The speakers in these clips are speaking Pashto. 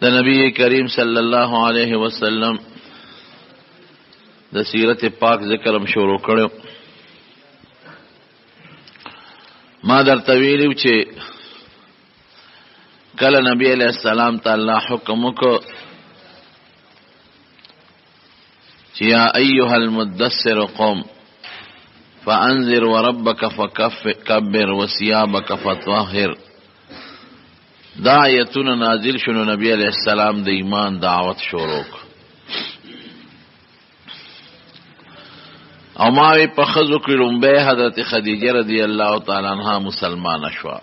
د نبی کریم صلی الله علیه وسلم د سیرت پاک ذکرم شروع کړو. ما درته ویلو چې کله نبی علیہ السلام تعالی حکم وکړ چې یا ایها المدثر قم فانذر وربك فكبر وثيابك فطهر. دا آیتونه نازل شنو نبی علیہ السلام د ایمان دعوت شروع او ماوی په خزو کې لومبه حضرت خدیجه رضی الله تعالی عنها مسلمانه شوه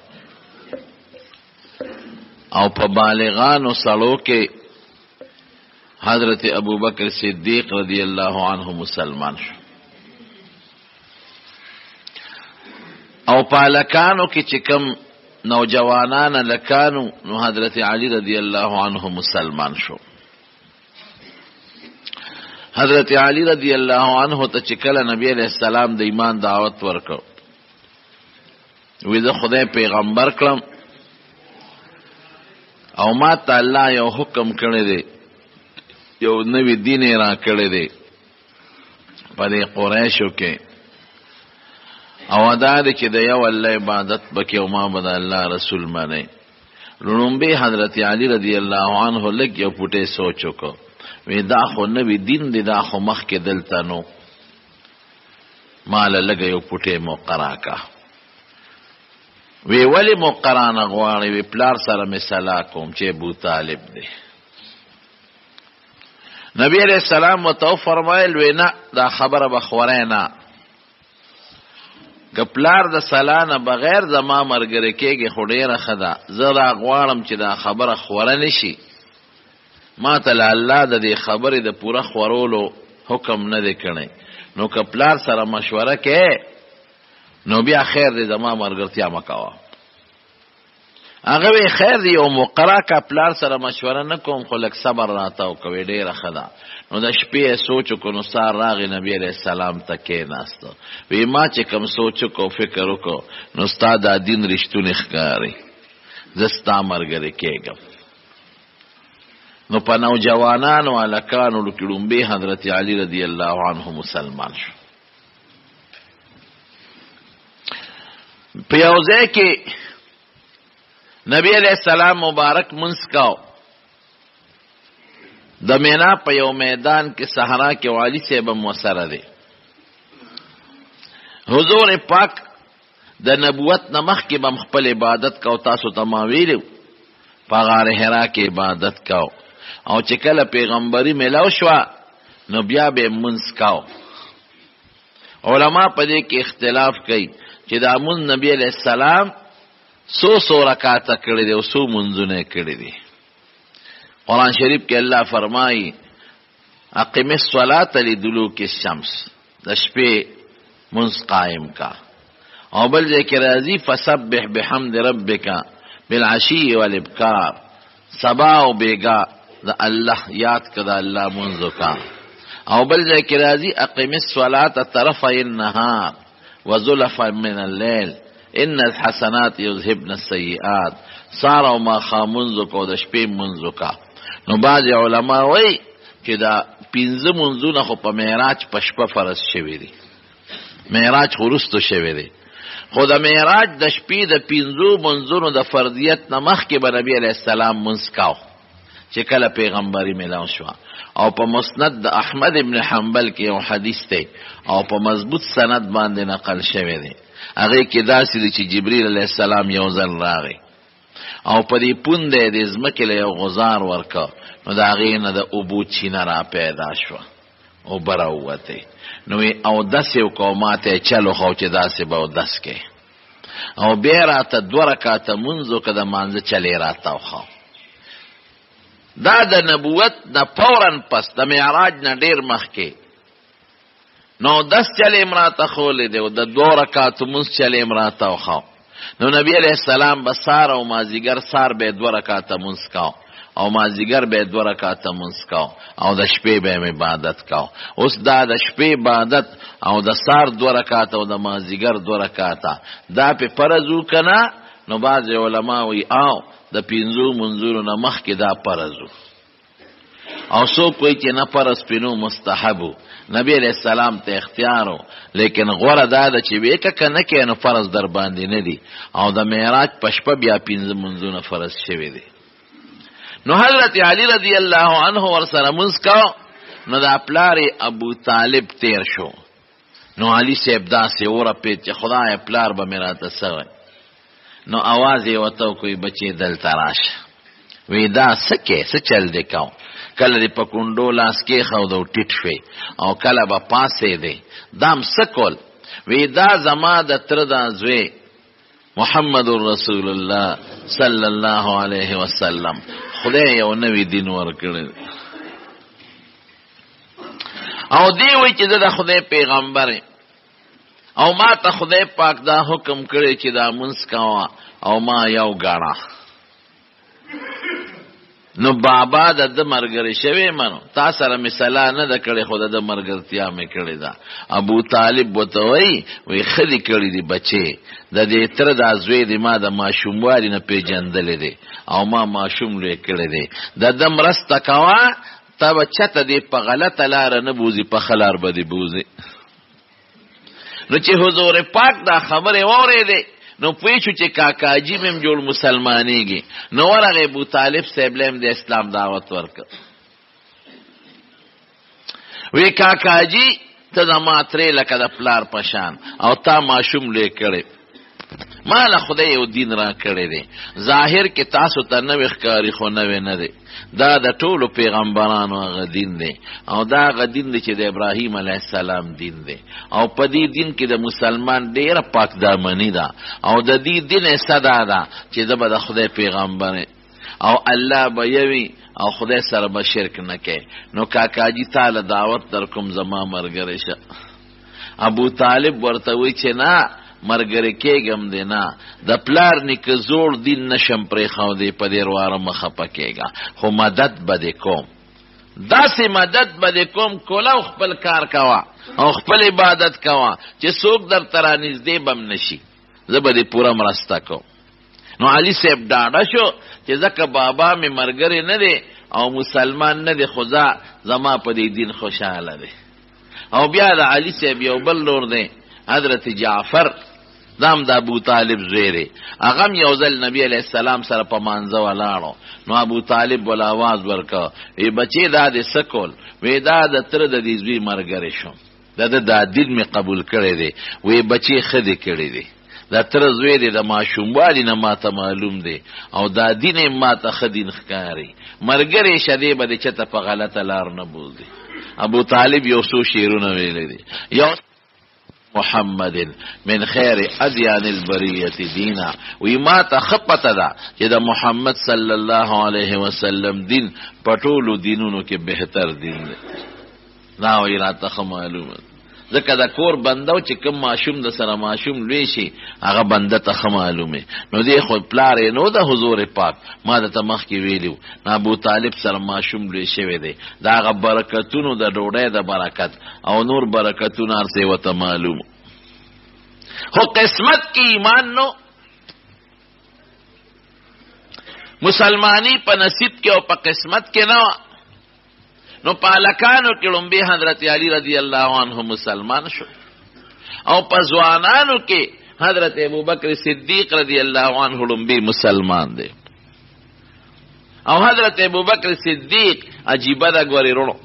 او په بالغانو سړو کې حضرت ابوبکر صدیق رضی الله عنه مسلمان شو او پالکانو کې چې کم نوجوانان لکانو نو حضرت علی رضی الله عنه مسلمان شو. حضرت علی رضی الله عنه ته چې کله نبی علیہ السلام د ایمان دعوت ورکړ وی زه خدای پیغمبر کړم او ما ته الله یو حکم کړی دی، یو نوی دین را کړی دی په دې قریشو کې او ادا دی چې د یو الله عبادت بکې او ما به د الله رسول منئ. لومبی حضرت علی رضی الله عنه لږ یو پوټی سوچ وکړ وی دا خو نوی دین دی، دا خو مخکې دلته نو، ماله لږه یو پوټی مقرا کا. وی ولی مقرا نه غواړې؟ وی پلار سره مې صلاح کوم چې ابو طالب دی. نبی علیہ السلام ورته فرمایل وی نه دا خبره به خورې نه، که پلار د صلاح نه بغیر زما ملګری کېږي خو ډېره ښه ده. زه را غواړم چې دا خبره خوره نه شي، ما ته له الله د دې خبرې د پوره خورولو حکم نه دی کړی، نو که پلار سره مشوره کې نو بیا خیر دی زما ملګرتیا مه کوه. هغه وی خیر دی یو مقرا کا پلار سره مشوره نه کوم خو لږ صبر راته وکوې ډېره ښه ده. نو د شپې یې سوچ وکړو نو سهار راغی نبي علیہ السلام ته کېناسته وی ما چې کوم سوچ وکړو فکر وکړو نو ستا دا دین رښتونی ښکاري، زه ستا ملګری کېږم. نو په نوجوانانو هلکانو کې لومبی حضرت علی رضی الله عنه مسلمان شو. په یو ځای کې نبی علیہ السلام مبارک منځ کاو د مینا په یو میدان کې صحرا کې والی صاحب موسره دی. حضور پاک د نبوت نه مخکې به خپل عبادت کو، تاسو ته ما ویلو په غار حرا کې عبادت کو او چې کله پیغمبري میلاو شوه نو بیا به منځ کاو. علما په دې کې اختلاف کوي چې دا منځ نبی علیہ السلام سو رکعاته کړی دی او سو منځونه کړی دی. قرآن شریف کې الله فرمایي اقم الصلاة لدلوک الشمس، د شپې منځ قائم کا. او بل ځای کې راځي فسبح بحمد ربک بالعشی والابکار، سبا او بیگا د الله یاد کړه، الله منځ کا. او بل ځای کې راځي اقم الصلاة طرفي النهار وزلفا من الليل ان الحسنات یذهبن السیئات. سار او ماښام منځ کو، د شپې منځ کا. نو بعض علما وایي چې دا 5 منځونه خو په معراج په شپه فرض شوي دي، معراج خو وروسته شوی دی، خو د معراج د شپې د 5 منځونو د فرضیت نه مخکې به نبي علیہ السلام منځ کاو چې کله پیغمبري میلاو شوه. او په مسند د احمد ابن حنبل کې یو حدیث دی او په مضبوط سند باندې نقل شوی دی. هغې کې داسې دی چې جبریل علیہ السلام یو ځل راغی او په دې پوندې د ځمکې له یو غزار ورکه نو د هغې نه د اوبو چینه را پیدا شوه، اوبه راووتې. نو اودس یې وکړو، ما ته یې چل وښو چې داسې به اودس کې او بیا یې راته 2 رکعاته مونځ وکړه، د مانځه چل یې راته وښو. دا د نبوت نه فوراً پس د معراج نه ډېر مخکې نو اودس چل یې م راته ښولی دی او د 2 رکعاتو مونځ چل یې م راته وښو. نو نبی علیہ السلام به سار او مازدیګر، سار به 2 رکعاته مونځ کاو او مازدیګر به 2 رکعاته مونځ کاو او د شپې به عبادت کاو. اوس دا د شپې عبادت او د سار 2 رکعاته او د مازدیګر 2 رکعاته دا په فرض وکنه. نو بعض علما وی او د 5 منځونو نه مخکې دا فرض او څوک کوئی چې نه فرض پینو مستحبو نبی علیہ السلام ته اختیارو لیکن غوړه دا ده چې وې که نه کې نو فرض در باندې نه دي او د معراج پشپه بیا 5 منځونه فرض شوی دي نو حضرت علی رضی الله عنه ور سره منځ کا نو دا پلار ابو طالب تیر شو نو علی صاحب دا سه اوره په چې خدای پلار به میراته سوی نو आवाज یې وته کوئی بچی دل تراش وی دا سکه څه چل دی کاو کله دی پکوندو لاس کې خو دو ټیټ شوی او کله به پاسې دی دام سکول وی دا زما د تر دا زوی محمد رسول الله صلی الله علیه وسلم خدای یو نوی دین ورکړي او دی وی چې د خدای پیغمبر او ما ته خدای پاک دا حکم کړی چې دا منځ کاوه او ما یو غاړه نو بابا د مرګري شوی منو تا سره مثلا نه د کړي خود د مرګرتیا مې کړي دا ابو طالب وته وی خدي کړي دی بچي د دې تر د ازوی دی ما د ماشوموالي نه پیجندل دي او ما ماشوم لري کړي دي د دم رستا کوا تب چته دی په غلطه لار نه بوزي په خلار بدی بوزي نو چې حضور پاک دا خبره وره دی نو پویچو چې کاکاجی مم جوړ مسلمانېږي نو ورغه ابو طالب صاحب لم د اسلام دعوت ورک وی کاکاجی ته د ماترې لکه د پلار پشان او تا ماشوم لې کړي مال خدای یو دین را کړی دی ظاهر کې تاسو ته نو ښکاری خو نه دی دا د ټولو پیغمبرانو هغه دین دی او دا هغه دین دی چې د ابراهیم علیه السلام دین دی او په دې دین کې د مسلمان ډیره پاک دامنی ده او د دې دین صدا ده چې د خدای پیغمبر او الله به یوي او خدای سره به شرک نه کوي نو کاکاجی تعالی دعوت در کوم زما مرګره شه ابو طالب ورته وی چې نه مرګره کېږم دی نه د پلار نیکه زوړ دین نشم پرې خو دی په دې واره مخه پکېږه خو مدد به دې کوم داسې مدد به دې کوم کولا خپل کار کوه او خپل عبادت کوه چې څوک در ترا نږدې بم نشي زه به دې پوره مرسته کوم نو علي صاحب ډاډه شو چې ځکه بابا مې مرګره نه دی او مسلمان نه دی خو زما په دې دین خوشحاله دی او بیا د علي صاحب یو بل لور دی حضرت جعفر دام د ابو طالب زویری اغم یو ځل نبی علیہ السلام سره په مانځه ولاړو نو ابو طالب ول आवाज ورکا وی بچی دا د سکول وی دا د تر د دې زوی مرګره شو د دین می قبول کړی دی وی بچی خدي کړی دی دا تر زوی دی د ماشوموالی نه ماته معلوم دی او دا دین ماته خدین ښکاری مرګره شدی به چته په غلطه لار نه بوزي ابو طالب یو څو شیرونه ویل دي یو محمد من خیر ادیان البریت دینا وی ما ته خپته ده چې د محمد صلی الله علیه وسلم دین پټولو دینونو کې بهتر دین دی دا وی راته معلومه ځکه دا کور بندو چې کوم ماشوم د سره ماشوم لوي شي هغه بنده ته معلومه نو دی خو پلار نو د حضور پاک ما د تمخ کې ویلو ابو طالب سره ماشوم لوي شوی دی دا هغه برکتونو د ډوډۍ د برکت او نور برکتونه ارسه وته معلوم خو قسمت کی ایمان نو مسلمانی په نصیب کې او په قسمت کې نه نو پالکانو کې لومبي حضرت علی رضی الله عنه مسلمان شو او په ځوانانو کې حضرت ابوبکر صدیق رضی الله عنه لومبي مسلمان دی او حضرت ابوبکر صدیق عجیبه دا ګوري ورو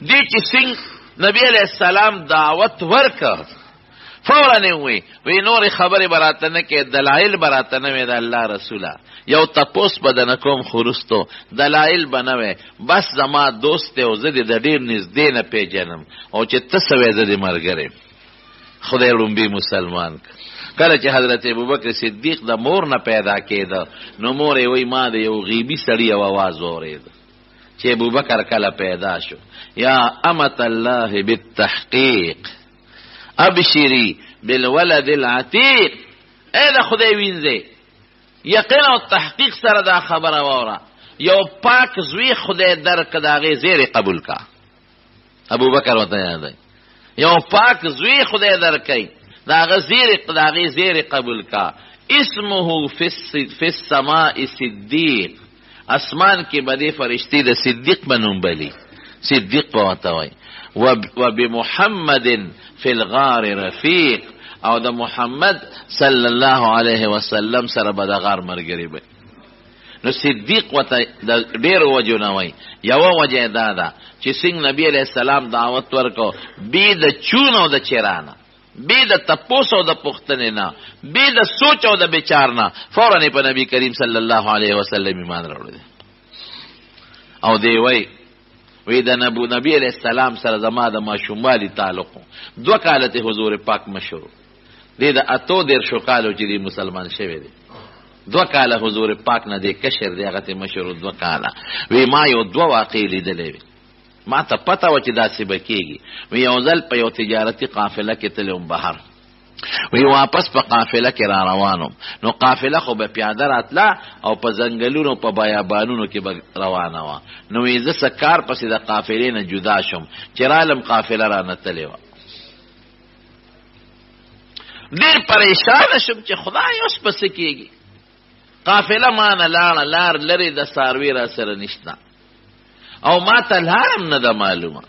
دي چې څنګه نبی علیہ السلام دعوت ورکړ فورا وی نور خبر براته نه کې دلایل براته نه وی د الله رسوله یو تپوس بدن کوم خورستو دلایل بنوي بس زما دوست او زه د ډیر نږدې نه پیژنم او چې تسوي زه د مرګره خدای لومبي مسلمان کله چې حضرت ابوبکر صدیق د مور نه پیدا کېده نو مور یې وی ما د یو غیبی سړی आवाज اورید چې ابوبکر کله پیدا شو یا امت الله بالتحقیق ابشری بالولد العتیق اے دا خدای وینځي یقین او تحقیق سره دا خبره وره یو پاک زوی خدای درک داغه زیر قبول کا ابو بکر وته یاد یو پاک زوی خدای درکای داغه زیر قبول کا اسمه فی السماء صدیق، اسمان کې به دې فرشتې د صدیق بنوم بلی، صدیق به ورته وایي. و بمحمد فی الغار رفیق، او د محمد صلی الله علیه وسلم سره به د غار ملګری به. نو صدیق ورته د ډېرو وجو نه وایي. یوه وجه دا ده چې څنګه نبی علیه السلام دعوت ورکو بې د چون او د چرانه، بې د تپوس او د پوښتنې نه، بې د سوچ او د بچار نه، فوراً یې په نبي کریم صلی الله علیه وسلم ایمان راوړی دی. او دی وی د نبی علیه السلام سره زما د ماشوموالي تعلق 2 کاله ته حضور پاک مشهور دی، د 18 کالو چې دی مسلمان شوی دی. 2 کاله حضور پاک نه دی کشر دی، هغه ته مشهور 2 کاله. وی ما یو 2 واقعې لیدلې وي، ما ته پته و چې داسې به کېږي. وی یو ځل په یو تجارتي قافله کې تلم بهر، وی واپس په قافله کې را روانم. نو قافله خو به پیاده راتله او په ځنګلونو په بیابانونو کې به روانه وه. نو وی زه څه کار پسې د قافلې نه جدا شم چې رالم قافله را نتلې وه. ډېر پریشانه شم چې خدای اوس پسې کېږي. قافله ما نه لاړه، لار لرې د څاروي را سره نشته او ما ته لارم نه ده معلومه.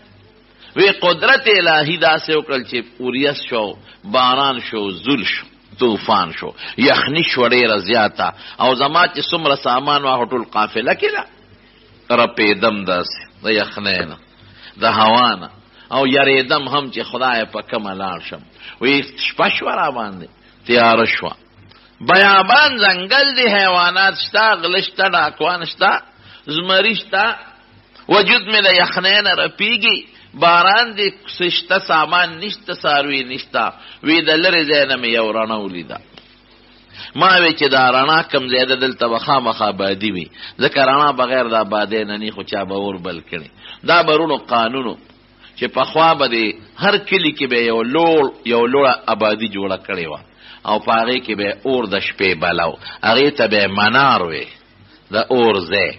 وی قدرت الهی داسې وکړل چې اوریس شو، باران شو، زول شو، طوفان شو، یخني شو ډېره زیاته، او زما چې څومره سامان وه ټول قافله کې ده، رپېدم داسې د یخنۍ نه، د هوا نه، او یریدم هم چې خدای په کومه لاړ شم. وی شپه شوه را باندې، تیاره شوه، بیابان ځنګل دی، حیوانات شته، غله شته، ډاکوان شته، زمري شته، وجود مې د یخنۍ نه رپېږي، باران دی، شته سامان نشته، څاروي نشته. وی د لرې ځای نه مې یو رڼه ولیده. ما وی چې دا رڼا کم ځای ده، دلته به خامخا آبادي وي، ځکه رڼا بغیر د آبادۍ نه نی، خو چا به اور بل کړي. دا برونو قانونو چې پخوا به د هر کلي کې به یو لوړه آبادي جوړه کړې وه، او په هغې کې به اور د شپې بلو، هغې ته به منار وي، د اور ځای.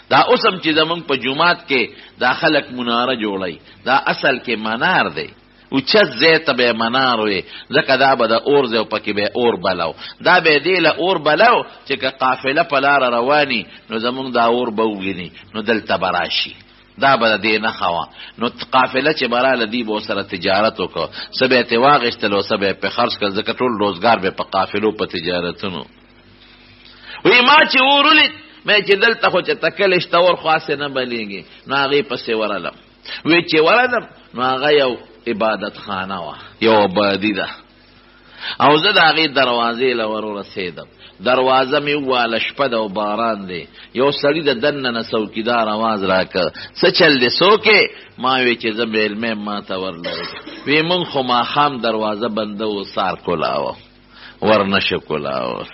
دا اوس هم چې زمونږ په جومات کې دا خلک مناره جوړوي، دا اصل کې منار دی، اوچت ځای ته به منار وي، ځکه دا به د اور ځای او پکې به اور بلو. دا به دې له اور بلو چې که قافله په لاره رواني نو زمونږ دا اور به وویني، نو دلته به راشي. دا به د دې نښه وه. نو قافله چې به راله دی به ورسره تجارت وکړه، څه به یې ترې واخېستل او څه به یې پرې خرڅ کړل، ځکه ټول روزګار به په قافلو په تجارتونو. وی ما چې اور ولید، مې چې دلته خو چې تکلی شته اور خو هسې نه بلیږي، نو هغې پسې ورلم. وی چې ورلم نو هغه یو عبادت خانه وه، یو آبادي ده، او زه د هغې دروازې له ور ورسېدم. دروازه مې وواله، شپه ده او باران دی. یو سړي د دننه نه څوکیدار اواز راکړه، څه چل دی، څوک؟ ما وی چې زه میلمه یم، ما ته ورلرئ. وی مونږ خو ماښام دروازه بنده و، سار کولاوه، ور نشه کولاوه.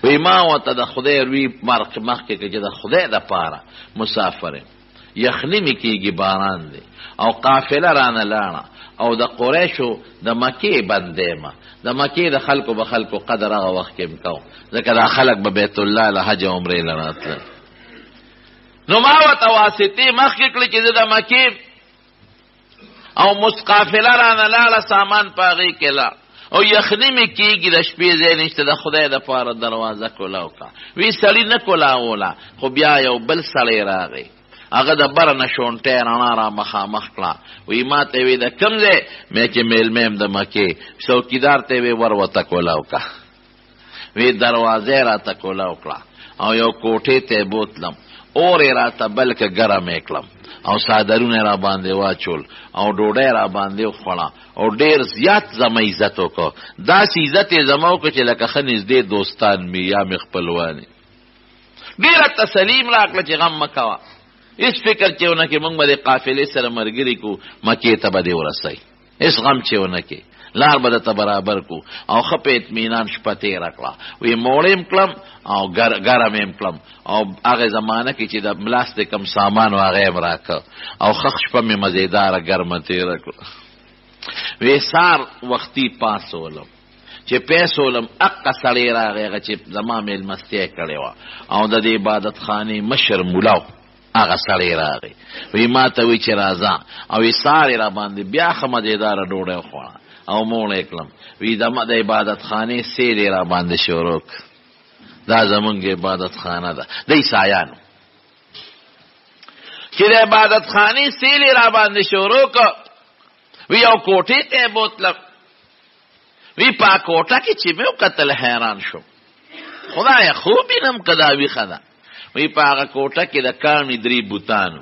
وی ما ورته د خدای روی مخکې که چې د خدای دپاره مسافر یم، یخني مې کېږي، باران دی، او قافله رانه لاړه، او د قریشو د مکې بندې ما، د مکې د خلکو به خلکو قدر هغه وخت کې م کوم، ځکه دا خلک به بیت الله له حج او عمرې له راتلل. نو ما ورته واسطې مخکې کړې چې زه د مکې او قافله رانه لاړه، سامان په هغې کې لا، او یخني مې کېږي، د شپې ځای نشته، د خدای دپاره دروازه کولاو کړه. وی سړي نه کولاوله، خو بیا یو بل سړی راغی، هغه د بره نه شونټۍ رڼا را مخامخ کړه. وی ما ته وی د کوم ځای؟ مې چې میلمه یم د مکې. څوکیدار ته وی ور ورته کولاو کړه. وی دروازې راته کولاو کړه او یو کوټې ته بوتلم، اور یې راته بل که ګرم یې کړم، او څادرونه را باندې واچول، او ډوډۍ را باندې وخوړه، او ډېر زیات زما عزت وکړو. داسې عزت یې زما وکړو چې لکه ښه نږدې دوستان مې یا مې خپلوان. ډېره تسلیم راکړه چې غم مه کوه، هیڅ فکر چې ونه کې، موږ به د قافلې سره ملګري کو، مکې ته به دې ورسئ، هیڅ غم چې ونه کې، لار به درته برابر کو. او ښه په اطمینان شپه تېره کړه. وی موړې م کړم او ګرم یې م کړم، او هغې زمانه کې چې د ملاستې کم سامان و هغه یې م راکړه، او ښه شپه مې مزېداره ګرمه تېره کړه. وی سار وختي پاسولم، چې پیسولم اقا سړی راغی، هغه چې زما مېلمستیا کړې وه، او د دې عبادت خانې مشر مولاو هغه سړی راغی. وی ما ته وی چې راځه، او وی سارې را باندې بیا ښه مزېداره ډوډۍ وخوړه، او موړ کړم. وی د عبادت خانه سیل را باندې شروع دا زمونږ عبادت خانه ده د عیسایانو چې د عبادت خانه سیل را باندې شروع وی او کوټه ته بوتلم. وی پا کوټه کې چې مې قتل حیران شو خدای خوب نم کدا وی خدا. وی پا هغه کوټه کې د کانی 3 بوتانو.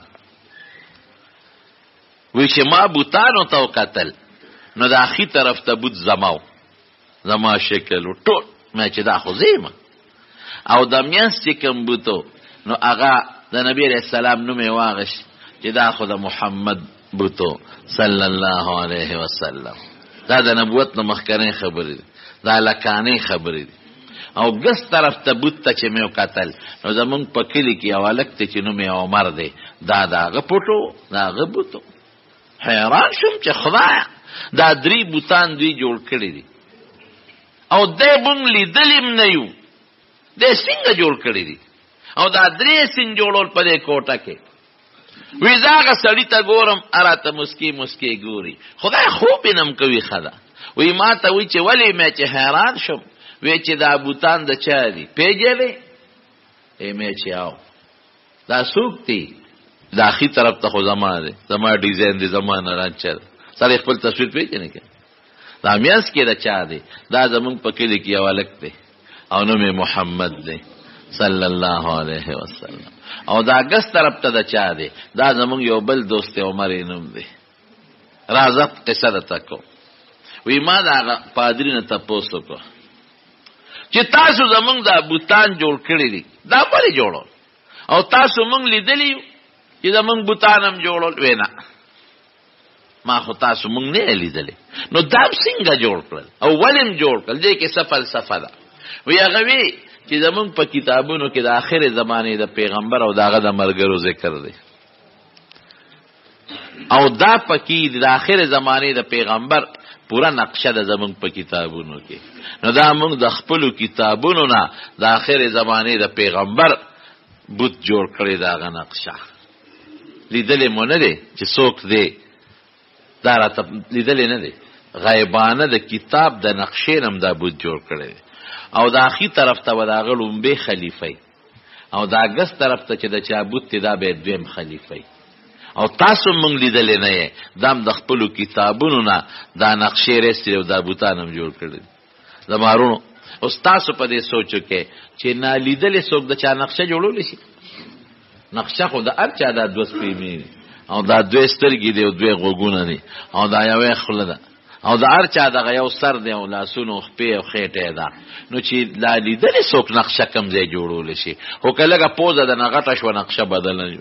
وی چې ما بوتانو ته قتل نو د اخی طرف ته بوت زما شکل ټول ما چې دا خو زیمه او د میاس چې کوم بوتو نو هغه د نبی علیہ السلام نومې واغش چې دا خو د محمد بوتو صلی الله علیه وسلم. دا د نبوت نه مخکنه خبرې دي دا لکانه خبرې دي. او ګس طرف ته بوت ته چې مې قتل نو زمونږ په کلی کې یو هلک دی چې نوم یې عمر دی دا د هغه پټو د هغه بوتو. حیران شوم چې خدایه دا 3 بوتان دوی جوړ کړي دي او دی مونږ لیدلیم نه یو دی څنګه جوړ کړي دي او دا 3 سین جوړول په دې کوټه کې. وی زاغه سړی ته ګورم اراته مسکی ګوري خدای خوب نم کوي خدا. وی ما ته وی چې ولی مې چې حیران شم وی چې دا بوتان د چا دي پیژلې مې چې آو دا څوک دي دا اخی طرف ته خو زما ډیزاین دي زما نه رانچر سره خپل تصویر پیژنې کې دا میاس کې د چا دي دا زمونږ په کلی کې یو الک دی او نوم محمد دی صلی الله علیه وسلم. او دا ګس طرف ته د چا دی دا زمونږ یو بل دوست عمر نوم دی. راځه قصه درته کوم. وی ما دا پادری نه تاسو کو چې تاسو زمونږ دا بوتان جوړ کړی دي دا پرې جوړول او تاسو مونږ لیدلی چې زمونږ بوتان هم جوړول وینا ما خو تاسو مونږ نه لیدلی نو دا څنګه جوړ کړل او ولیم جوړ کړل دې کې څه فلسفه ده. وی هغه وی چې زمونږ په کتابونو کې د آخر زمانه د پیغمبر او داغه د مرګرو ذکر دی او دا پکې د آخر زمانه د پیغمبر پورا نقشه د زمونږ په کتابونو کې. نو دا موږ د خپل کتابونو نه د آخر زمانه د پیغمبر بوت جوړ کړی داغه نقشه لیدلې مونږ نه دي چې څوک دی دا راته لیدلې نه دي غیبانه د کتاب د نقشې نم دا بوت جوړ کړی او دا اخی طرف ته وداغه لومبه خلیفہ او دا ګس طرف ته چې د چا بوت دا به دویم خلیفہ او تاسو مونږ لیدلې نه یې دام د خپل کتابونو نه دا نقشې رسېږي او دا بوتانم جوړ کړی زمارونو. او تاسو په دې سوچو کې چې نه لیدلې څوک د چا نقشه جوړول شي نقشه خو د هر چا د 2 سپېمې او دا 2 سترګې دي او 2 غوږونه دي او دا یو خوله ده او د هر چا دغه یو سر دی او لاسونو خپې او خېټه ده. نو چې لا لیدلې څوک نقشه کم ځای جوړول شي خو کله پوزه د نغټه شو نقشه بدل نه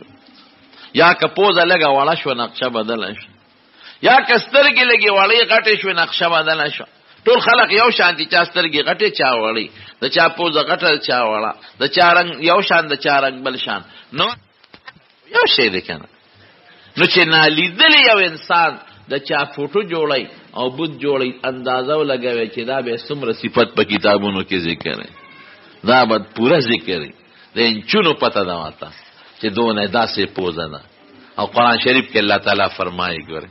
یا که پوزه لګه وړه شو نقشه بدل شو یا که سترګې لګي وړې غټې شو نقشه بدل شو. ټول خلق یو شان دي چا سترګې غټې چا وړې د چا پوزه غټه چا وړه د چا رنگ یو شان د چا رنگ بل شان نو یو شی دی کنه. نو چې نه لیدلې یو انسان د چا فوټو جوړي او بوت جوړي اندازه ولګوي چې دا به څومره صفت په کتابونو کې ذکر دی دا به پورا ذکر دی د انچونو پته دا وتا چې دونه داسې پوزه ده. او قرآن شریف کې الله تعالی فرمایي ګوره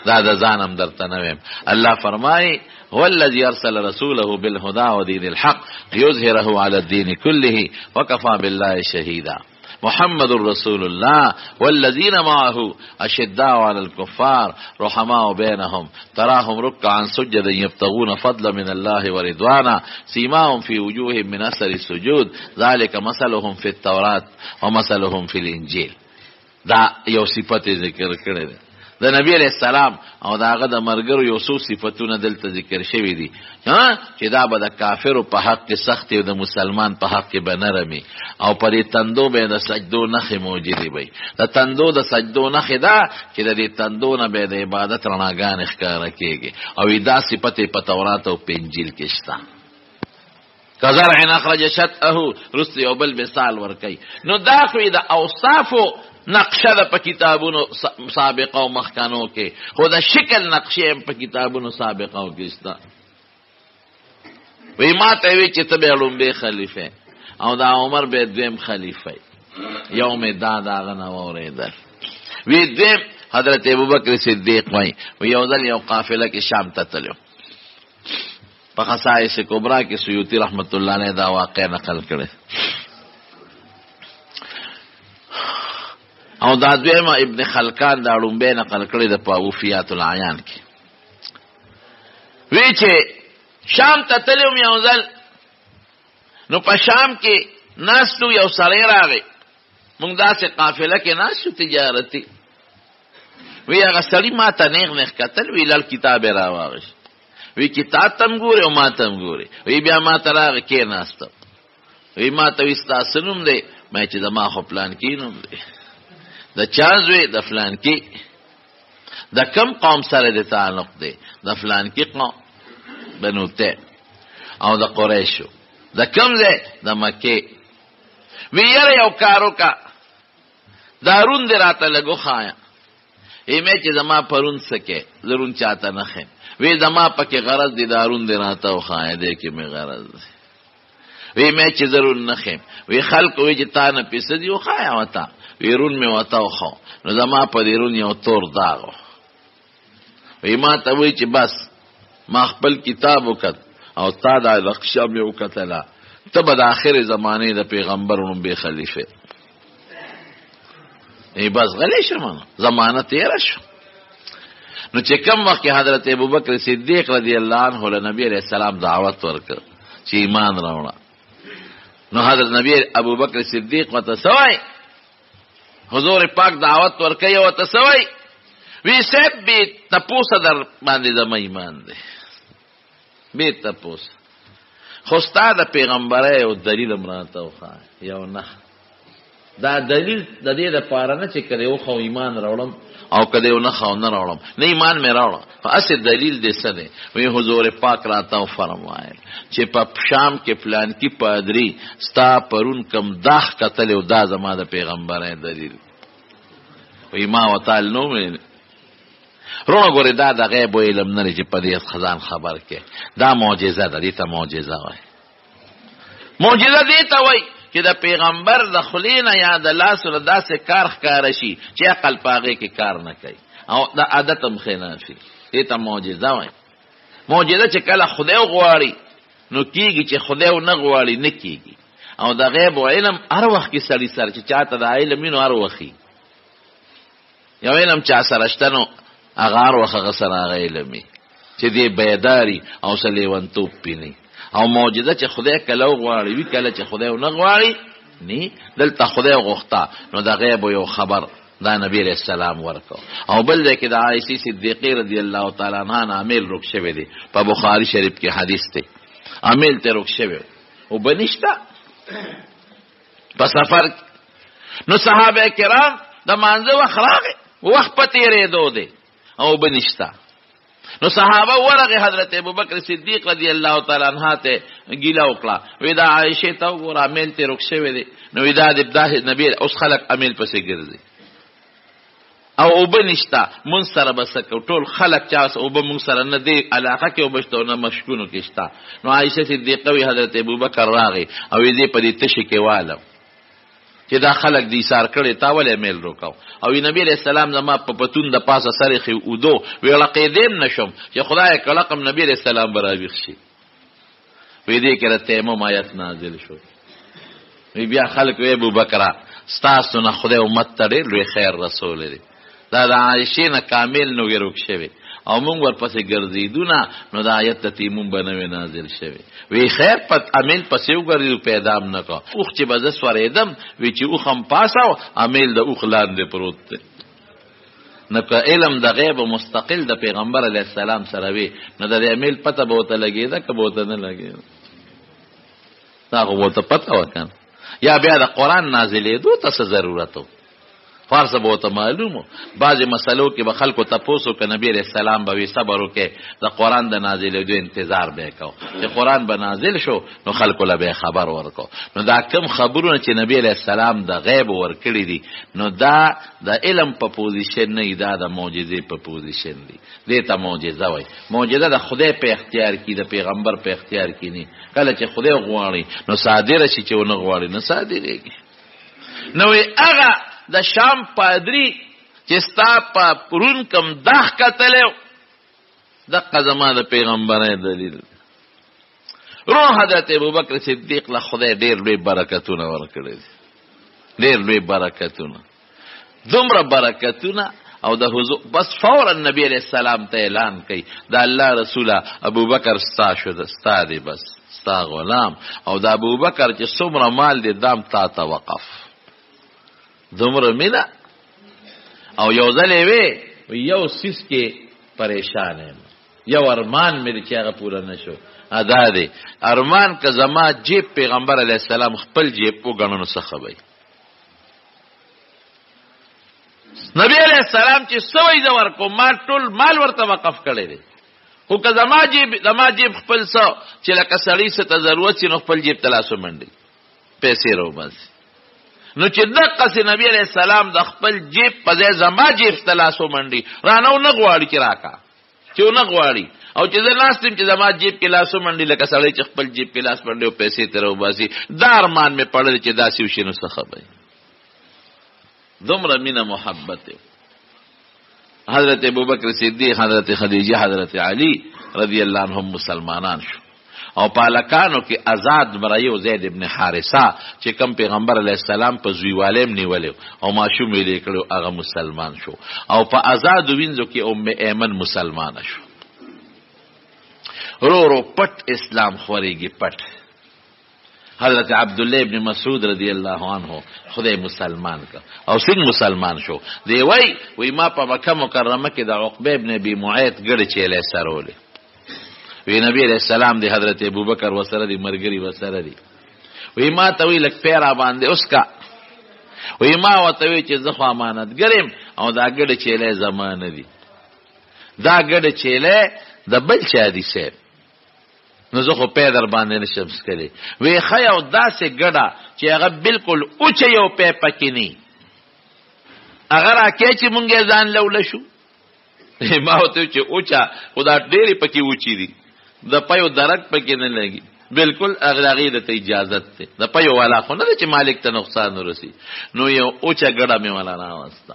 دا د ځانم درته نه ویم الله فرمایي هو الذي ارسل رسوله بالهدى ودين الحق ليظهره على الدين كله وكفى بالله شهيدا. محمد رسول الله والذين معه اشداء على الكفار رحماء بينهم تراهم ركعا سجدا يبتغون فضلا من الله ورضوانا سيماهم في وجوههم من اثر السجود ذلك مثلهم في التوراة ومثلهم في الانجيل. دا یو صفت ذکر کړی دی د نبی علیہ السلام او داغه د مرګرو یو څو صفاتونه دلته ذکر شوی دي چې دا به د کافرو په حق کې سخت او د مسلمان په حق کې بنرمي او پرې تندو به د سجدو نخې موجودي وي. د تندو د سجدو نخې دا چې د دې تندو نه به د عبادت رڼاګان ښکارا کېږي او دا صفت په تورات او په انجیل کې شته. کزرع اخرج شطأه رست یو بل مثال ورکي. نو دا خو د اوصافو نقشه ده په کتابونو سابقه او مخکانو کې خو دا شکل نقشه په کتابونو سابقه او کې شته. وی ما ته وی چې ته به لومبه خلیفہ او دا عمر به دویم خلیفہ یوم داغه نو اوریدل. وی دویم حضرت ابوبکر صدیق وی یو ځل یو قافله کې شام ته تلو په خصائص کبرا کې سیوطي رحمت الله علیه دا واقع نقل کړي. او دا دویمه ابن خلکان دا لومبه نقل کړي د وفیات العیان کې. وی چې شام ته تلم یو ځل، نو په شام کې ناستو یو سړی راغی، موږ داسې قافله کې ناستو تجارتي. وی هغه سړی ما ته نیغ نیغ کتل، وی لال کتاب را واغشت، وی کتاب تم ګوري او ما تم ګوري. وی بیا ما ته راغی کې ناستم، وی ما ته وی ستاسو نوم دی؟ ما چې زما خو پلان کې نوم دی. د چا زوی؟ د فلان کې. د کم قوم سره د تعلق دی؟ د فلان کې قوم بنو ته او د قریشو. د کم ځای؟ د مکې. وی یاره یو کارو کا دارون دی راته لګو خایا. ایمه چې زما پرون سکے ضرون چاته نه خیم. وی زما پکې غرض دی دارون دی راته او خایا دی کې می غرض دی. وی مې چې ضرون نه خیم. وی خلق وی چې تا نه پیسه دی او خایا وتا. وی رون می وتا او خو. نو زما په دې رون یو تور داغ. وی ما ته وی چې بس ما خپل کتاب وکړ او تا دا نقشه مې وکتله، ته به د آخر زمانه د پیغمبرونو به خلیفه. ای بس غلی شم، زمانه تیره شو. نو چې کوم وخت حضرت ابوبکر صدیق رضی الله عنه له نبی علیہ السلام دعوت ورکړ چې ایمان راوړه، نو حضرت نبی ابوبکر صدیق وته سوای حضور پاک دعوت ورکړي او ته سوای وی سب به تپوس در باندې زما ایمان دی، به تپوس خو ستاد پیغمبره او دلیل امراته وخا یو نه. دا دلیل د دې د پاره نه چې کړي او خو ایمان راوړم او کده یو نه خو نه راوړم، نه ایمان مې راوړم. اصل دلیل دې څه دی؟ وی حضور پاک راته او فرمایل چې په شام کې فلان کې پادری ستا پرون کم داخ قتل او دا زما د پیغمبره دلیل. وی ما وتعال نو مې رونه ګورې دا د غیب علم نه لري چې په دې خزان خبر کې دا معجزه ده. دې ته معجزه وای. معجزه دې ته وای چې د پیغمبر د خلینا یا د لاس له داسې کار ښکار شي چې عقل پاغه کې کار نه کوي او د عادت هم خنافي. دې ته معجزه وای. معجزه چې کله خدای غواړي نو کیږي، چې خدای نه غواړي نه کیږي. او د غیب علم هر وخت کې سړی سره چې چاته د علم نو هر وخت یو علم چا سره شتنو اغار وخه سره علمي چې دې بیداری او سلیوانتوب پینی. او معجزه چې خدای کله غواړي وی کله چې خدای نه غواړي ني. دلته خدای غوښتا نو د غیب یو خبر دا نبی علیہ السلام ورکو. او بل ځکه د عائشہ صدیقہ رضی الله تعالی عنها عامل رک شوی دی په بخاری شریف کې حدیث دی. عامل ته رک شوی او بنشتا په سفر. نو صحابه کرام د مانځه وخراغه وخت پته یې دو دی او بنشتا. نو صحابه ورغه حضرت ابوبکر صدیق رضی الله تعالی عنہ ته ګیلا وکړه. وی دا عائشه ته ور عامل ته رک شوی دی. نو وی دا د نبی اوس خلق عامل پسې ګرځي او بنشتا مون سره بس ټول خلق چاس او به مون سره نه دی علاقه کې او بشتونه مشکونو کې شتا. نو عائشه صدیقه وی حضرت ابوبکر راغی او دې په دې تشی کې والو چې دا خلق دي سار کړي تا ولې میل روکاو. او نبی علیہ السلام زما په پتون د پاسه سره خو ودو ویل قیدم نشم چې خدای کلقم نبی علیہ السلام براویخ شي. وی دې کړه تیمم آیت نازل شو. وی بیا خلق وی ابوبکر ستاسو نه خدای امت ته ډېر لوی خیر رسول دی. دا د عائشې نه کامل نو ورک شوی او مونږ ورپسې ګرځیدونه نو د آیت د تیمم بنوي نازل شوی. وی خیر پت عمل پسې وګرځو پیدا نه کا اوخ چې بز سوریدم وی چې اوخ هم پاساو عمل د اوخ لاندې پروت دی. نو که علم د غیب مستقل د پیغمبر علیه السلام سره وی نو د عمل پته به وته لګیدا که به وته نه لګیدا دا خو وته پته وکړه. یا بیا د قرآن نازلې دو ته ضرورتو فارس به ته معلومو. بعضی مسلو کې به خلکو تپوسو که نبی علیہ السلام به صبر وکړي د قرآن د نازلې دو انتظار به کو چې قرآن به نازل شو نو خلکو له به خبر ورکو. نو دا کم خبرونه چې نبی علیہ السلام د غیب ورکړي دي نو دا د علم په پوزیشن نه، دا د معجزې په پوزیشن دي. دې ته معجزه وای. معجزه د خدای په اختیار کې د پیغمبر په اختیار کې نه. کله چې خدای غواړي نو صادره شي، چې ونه غواړي نه صادرېږي. نو هغه د شام پادری چې ستا په پرون کم داخ کتلو د قزما د پیغمبره دلیل. رو حضرت ابوبکر صدیق له خدای ډېر لوی برکتونه ورکړي دي، ډېر لوی برکتونه، دومره برکتونه. او د حضور بس فورا نبی علیہ السلام ته اعلان کوي د الله رسوله ابوبکر ستا شو، ستا دی، بس ستا غلام. او د ابوبکر چې څومره مال دی دام تا ته وقف. دومره مینه. او یو ځل یې یو سیس کې پریشان یم، یو ارمان مې چې هغه پوره نشو، ادا دی ارمان که زما جیب پیغمبر علیہ السلام خپل جیب وګڼو څه خبري. نبی علیہ السلام چې سوي د ورکو ما ټول مال ورته وقف کړی دی، خو که زما جیب خپل سو چې لکه سړی څه ته ضرورت شي نو خپل جیب ته لاسو منډي پیسې راوباسي. نو چې دقسې نبی علیہ السلام د خپل جیب په ځای زما جیب ته لاسو منډي رانه نه غواړي چې راکا، چې نه غواړي. او چې زه ناست یم چې زما جیب کې لاسو منډي لکه سړی چې خپل جیب کې لاس منډي او پیسې ته راوباسي، دا ارمان مې پړل چې داسې وشي نو څه خبري. دومره مینه محبت. حضرت ابوبکر صدیق، حضرت خدیجه، حضرت علی رضی الله عنهم مسلمانان شو. او پالکانو کې آزاد مرایو زید ابن حارثه چې کم پیغمبر علیہ السلام په زویوالیم نیولې او ماشوم یې لیکلو هغه مسلمان شو. او په آزاد وینځو کې ام ایمن مسلمان شو. رو رو پټ اسلام خوريږي پټ. حضرت عبدالله ابن مسعود رضی اللہ عنہ خدای مسلمان کا او څنګه مسلمان شو دی وای ما په مکه مکرمه کې د عقبه ابن ابي معيط ګړې چیلې سرولې وی نبی علیہ السلام دی حضرت ابوبکر وسره دی مرګري وسره دی وی ما ته وی لک پیرا باندې اوس کا وی ما وته وی چې زه امانت ګرم او دا ګړې چیلې زمانه دی دا ګړې چیلې د بل چا دی سه نو زه خو پی در باندې نشم سکلی وی خی او داسې ګډه چې هغه بالکل اوچه یو پی پکې نه هغه راکې چې مونږ ځان لوله شو ما ورته چې اوچه خدا ډېرې پکې اوچې دي د پیو درک پکې نه لګي بالکل هغې ته اجازت دی د پیو والا خو نه دی چې مالک ته نقصان ورسي نو یو اوچه ګډه مې والا راوسته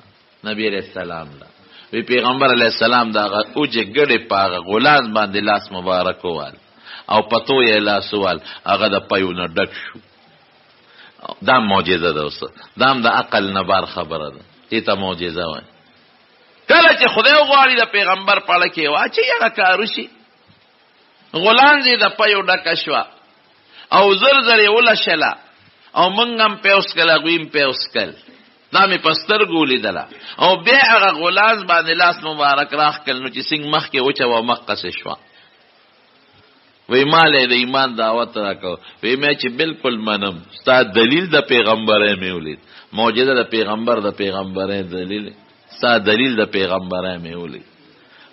نبی علیہ السلام دا وی پیغمبر علیہ السلام دا هغه اوچه ګډې په هغه غلاز باندې لاس مبارک ووال او پتو یې لاسوال هغه د پیو نه ډک شو. دا معجزه ده اوس دام د عقل نه بار خبره ده دې ته معجزه وایي. کله چې خدای غواړي د پیغمبر پاړه کې واچي هغه کار وشي. غلان دې د پیو ډکه شوه او زر زر یې ولشله او موږ هم پیوس کله غویم پیوس کل دا مې په سترګو لیدله او بیا هغه غلاز باندې لاس مبارک راښکل نو چې څنګه مخکې وچوه مقصې شوه. وی مالی د ایمان دعوت راکو وی میں چې بالکل منم ستا دلیل د پیغمبره می ولید معجزه د پیغمبره دلیل ستا دلیل د پیغمبره می ولید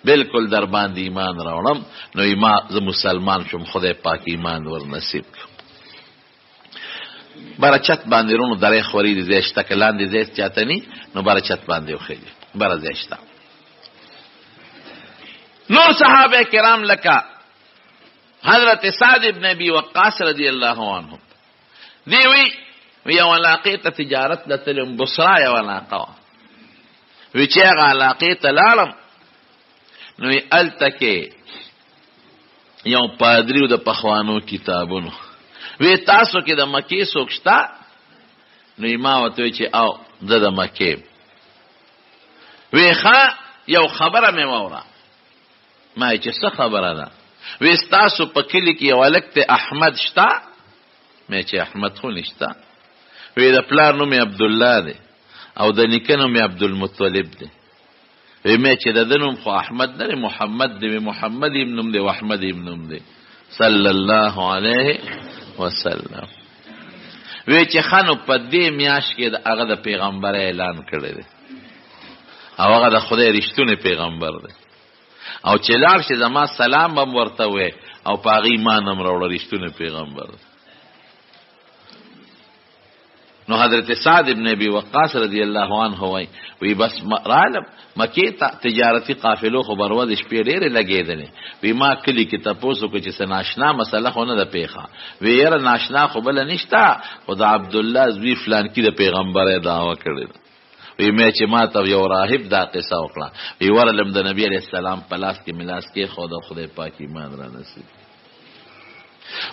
بالکل در باندې ایمان راوړم نو ایمان ز مسلمان شم خدای پاک ایمان ور نصیب کړ. برچت باندې رونو درې خوري دي زیشته کلان دي زیست چاتنی نو برچت باندې وخیږي بر زیشته. نور صحابه کرام لکه حضرت سعد ابن ابي وقاص رضی اللہ عنہ دی وی علاقه ته تجارت لتلم بصرا یو علاقه وی چې هغه علاقه ته لاړم نو التکه یو پادریو د پخوانو کتابونو وی تاسو کې د مکی سوکشتا نو ما وته چې او د مکی وی ښا یو خبره مې وره ما چې څه خبره ده وی ستاسو په کلی کې یو هلک ته احمد شته مې چې احمد خو نشته وی د پلار نوم یې عبدالله دی او د نیکه نوم یې عبدالمطلب دی وی مې چې د ده نوم خو احمد نه دی محمد دی محمد یم نوم دی و احمد یم نوم دی صلی الله علیه وسلم وی چې خانو په دې میاشت کې هغه د پیغمبر اعلان کړی دی او هغه د خدای رښتونی پیغمبر دی او چې لاړ شي زما سلام هم ورته وی او په هغې ایمان هم راوړه رښتونی پیغمبر. نو حضرت سعد ابن ابي وقاص رضی الله عنه وی بس رالم مکې ته تجارتي قافلو خو برود شپې ډېرې لګېدلې وی ما کلي کې تپوس وکړو چې څه ناشنا مسله خو نه ده پیښه وی یاره ناشنا خو بله نشته خو د عبدالله زوی فلانکي د پیغمبر دعوه کړې ده وی مې چې ما ته یو راهب دا قصه وکړه وی ورلم د نبی علیہ السلام په لاس کې ملاس کې خو د خدای پاک ایمان را نصیب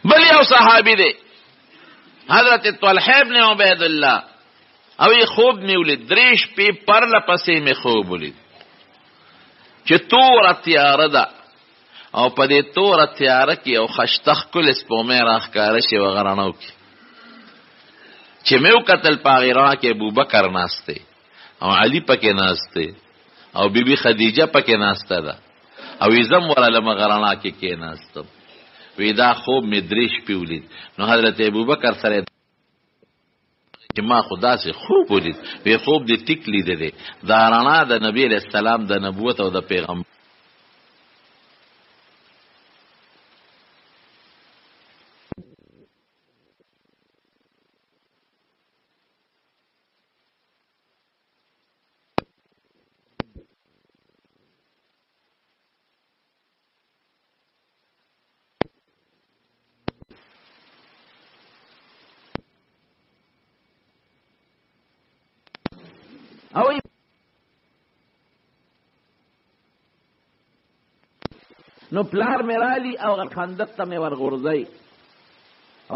بل یو صحابي دی حضرت طلحه ابن عبید الله او یې خوب مې ولید 3 شپې پرله پسې مې خوب ولید چې توره تیاره ده او په دې توره تیاره کې یو خشته ښکلې سپومۍ راښکاره شي و غرڼو کې چې مې وکتل په هغې رڼا کې ابوبکر ناست دی او علي پکې ناست دی او بیبي خدیجه پکې ناسته ده او زم ورله مغه رڼا کې کېناستم وی دا خوب مې 3 شپې ولید نو حضرت ابوبکر سره چې ما خدا سي خوب ولید وی خوب دې ټیک لیدل دي دا رڼا د نبی علیہ السلام د نبوت او د پیغمبر او نو پلار مې رالی او خندق ته مې ورغورځئ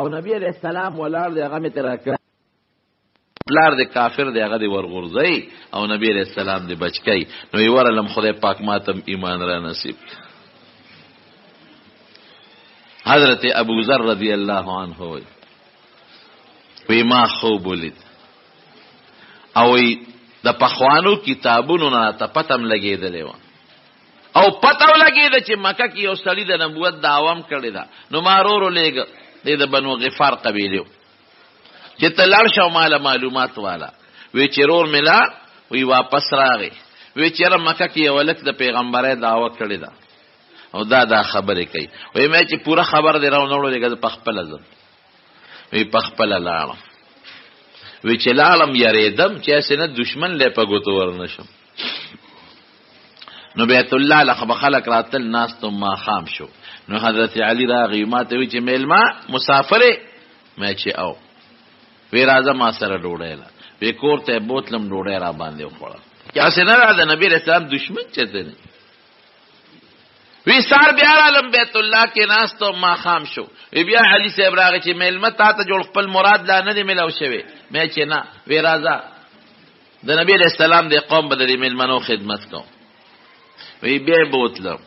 او نبی علیہ السلام ولاړ دی هغه مې ترې راکړه پلار دی کافر دی هغه دی ورغورځئ او نبی علیہ السلام دی بچکی نو یې ورلم خدای پاک ماتم ایمان را نصیب حضرت ابو ذر رضی الله عنه وی ما خوب ولید او د پخوانو کتابونو نه ته پتم لګېدلې وه او پتو لګېده چې مکه کې یو سړي د نبوت دعوام کړې ده نو ما رورو لیږه دی د بنو غفار قبیلې چې ته لاړ شه ماله معلومات والا وی چې رور مې لا وی واپس راغی وی چې یاره مکه کې یو هلک د پیغمبرۍ دعوه کړې ده او دا خبرې کوي وی مې چې پوره خبر دی راونهوړو لږه زه پخپله ځم وی پخپله لاړم وی چې لاړم یریدم چې هسې نه دشمن لی په ګوتو ورنشم نو بیت الله لخه خلق راتل ناستم ماښام شو نو حضرت علی راغی ما ته وی چې میلمه مسافرې مې چې او وی راځه ما سره ډوډۍ له وی کور ته بوتلم ډوډۍ را باندې وخوړه چې هسې نه را د نبي علیه السلام دشمن چېرته دی وی سار بیا رالم بیت الله کې ناستو ماښام شو وی بیا علي صاحب راغی چې میلمه تا ته جوړ خپل مراد لا نه دی میلاو شوی مې چې نه وی راځه د نبی علیہ السلام د قوم به د میلمنو خدمت کوم وی بیا بوتلم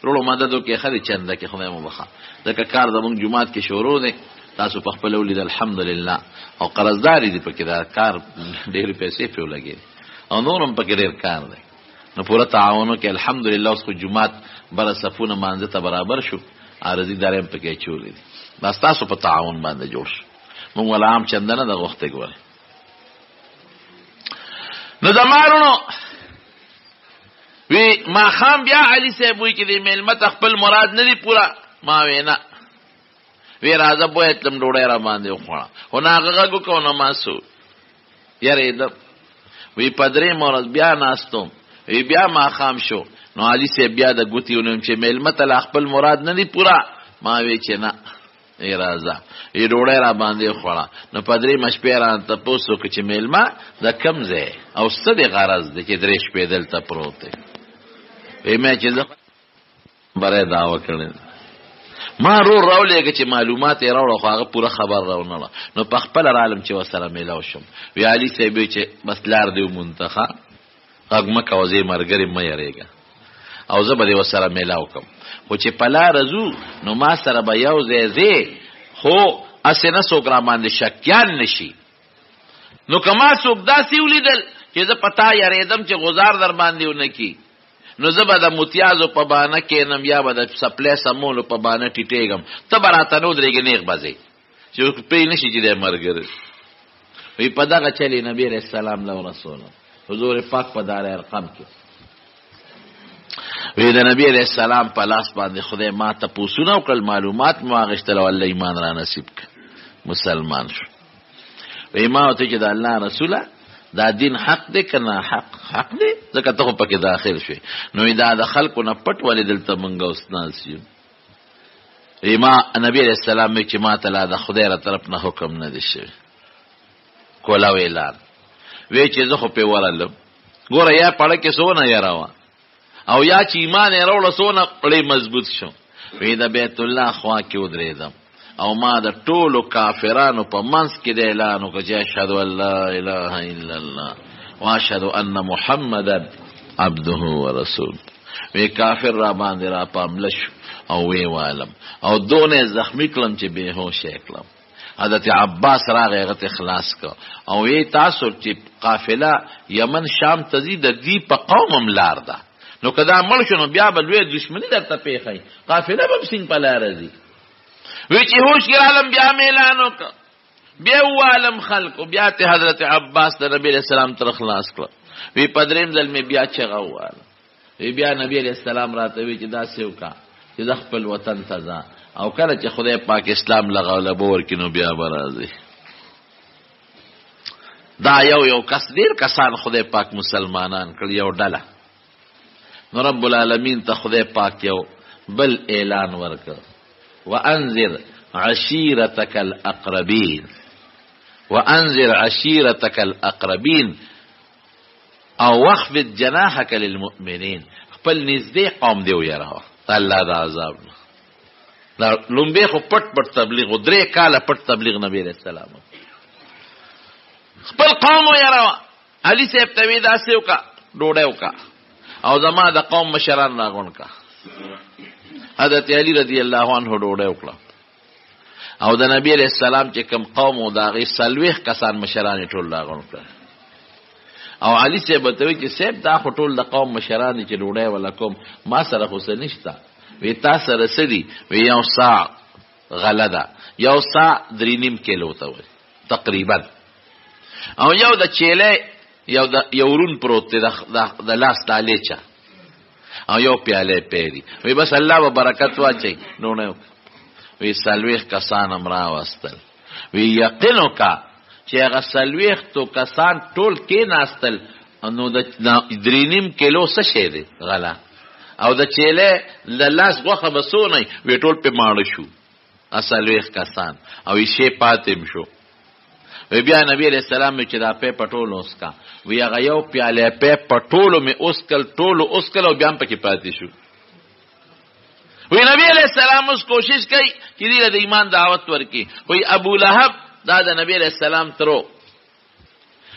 رولو مددو کې خدي چنده کې خدای مو بخا ځکه کار زمونږ جومات کې شروع دی تاسو په خپل ولید الحمدلله او قرضداري دي پکې دا کار ډېر پیسې په لګي او نورم پکې ډېر کار دی نو پورا تعاونو کې الحمدلله اوس خو جومات بر صفونه مانځه ته برابر شو عارضی دارم پکې چولې دي بس تاسو په تعاون باندې جوړ شو مونږ ولا عام چندنه د وخت ګوره نو زمارونو وی ما خام بیا علی صاحب وی کې د میلمت خپل مراد نه دی پورا ما وینا وی راځه بوتلم ډوډۍ را باندې وخوړه خو هغه غږ کو نه ماسو یاره وی پدرې مورز بیا ناستم وی بیا ما خام شو نو علی صاحب بیا د ګوتیونم چې میلمت خپل مراد نه دی پورا ما وی چې نه ای راځه ای ډوډۍ را باندې خوړه نو پدرې مشپې را ته پوسو چې میلمه د کم ځای او څه د غرض دی چې 3 شپې دلته پروت دی وی مې چې زه برای دعوه کړې ما راولېږه چې معلومات یې راوړه خو هغه پوره خبر راونه نو په خپل عالم چې وسره میلاو شم وی علي صاحب چې بس لار دی منتخه غږ مکه وځي مرګري مې یریږه او زه به وسره میلاو کوم خو چې په لار ځو نو ما سره به یو ځای خو اسنه څوک را باندې شکیان نشي نو کما څوک داسې ولیدل چې زه پتا یریدم چې غزار در باندې ونکي نو زه به د متیازو په بانه کېنم یا به د سپلی سمولو په بانه ټیټېږم ته به راته نو درېږې نیغ بځې چې پوه نشي چې دی ملګری وی په دغه چلې نبي علیه السلام له رسوله حضور پاک په دار ارقم کې وی د نبی علیہ السلام په لاس باندې خدای ما ته پوښتنه وکړل معلومات مو اغشتل او الله ایمان را نصیب کړ مسلمان شو وی ما ته چې د الله رسوله دا دین حق دی کنه حق دی ځکه ته پکې داخل شوی نو دا د خلکو نه پټ ولې دلته مونږ استاد سیو وی ما نبی علیہ السلام چې ما ته لا د خدای را طرف نه حکم نه دی شوی کولا ویلان وی چې زه خو په ورالم ګوره یا پړه کې سونه یا راوا او یا چې ایمان یې راوړ سونه پړې مضبوط شو وی د بیت الله خوا کې ودرېدم او ما د ټولو کافرانو په منځ کې د اعلان وکړ چې اشهد ان لا اله الا الله واشهد ان محمدا عبده ورسول. وی کافر را باندې را پامله شو او وی والم او دونه زخمی کلم چې بے هوش کلم. حضرت عباس راغی هغه خلاص کو او وی تاسو چې قافله یمن شام تزي د دې په قوم لار ده نو کدا مړ شنو بیا بل وی دشمنی درته پیخای قافله به سین په لار دي. وی چې هوش کې عالم بیا اعلان وکړ بیا عالم خلق بیا ته حضرت عباس د نبی علیہ السلام تر خلاص کړ. وی پدریم ځل می بیا چغه واله وی بیا نبی علیہ السلام راته وی چې دا سیو کا چې د خپل وطن ته ځه او کله چې خدای پاک اسلام لغاوله بور کینو بیا برازي. دا یو کس ډیر کسان خدای پاک مسلمانان کړ یو ډله نو رب العالمین ته خدای پاک یو بل اعلان ورکړ وانذر عشیرتک الاقربین وانذر عشیرتک الاقربین او وخفض جناحك للمؤمنین خپل نږدې قوم دی ویره الله دا عذاب دا لومبه خو پټ تبلیغ 3 کاله پټ تبلیغ نبی رسول الله خپل قوم ویره علي صاحب ته دا سیو کا ډوډۍ وکا او زما د قوم مشران راغون کا حضرت علی رضی الله عنه ډوډۍ وکړه او د نبی علیہ السلام چې کوم قوم او داغي سلويخ کسان مشران ټول راغون کړ او علي صاحب ته وی چې صاحب دا ټول د قوم مشران چې ډوډۍ ولکم ما سره خو څه نشته وی تاسو سره سړي وی یو ساعه غلدا یو ساعه 3.5 کیلو ته وي تقریبا او یو د چيله یو ورون پروت د لاس دالیچا او یو پیاله پیری وی بس الله و برکت واچي نو نه وی سلويخ کسان امرا واستل وی یقینو کا چې هغه سلويخ تو کسان ټول کې ناستل نو د 3.5 کیلو څه شه دی غلا او د چيله د لاس غوخه بسونه وی ټول په ماړ شو سلويخ کسان او یې شی پاتم شو. وی بیا نبی علیہ السلام چې دا په پټولو اسکا وی هغه یو پیاله په پټولو می اوسکل ټولو اوسکل او بیا په کې پاتې شو. وی نبی علیہ السلام اوس کوشش کوي چې دې د ایمان دعوت ورکي. وی ابو لهب دا د نبی علیہ السلام ترو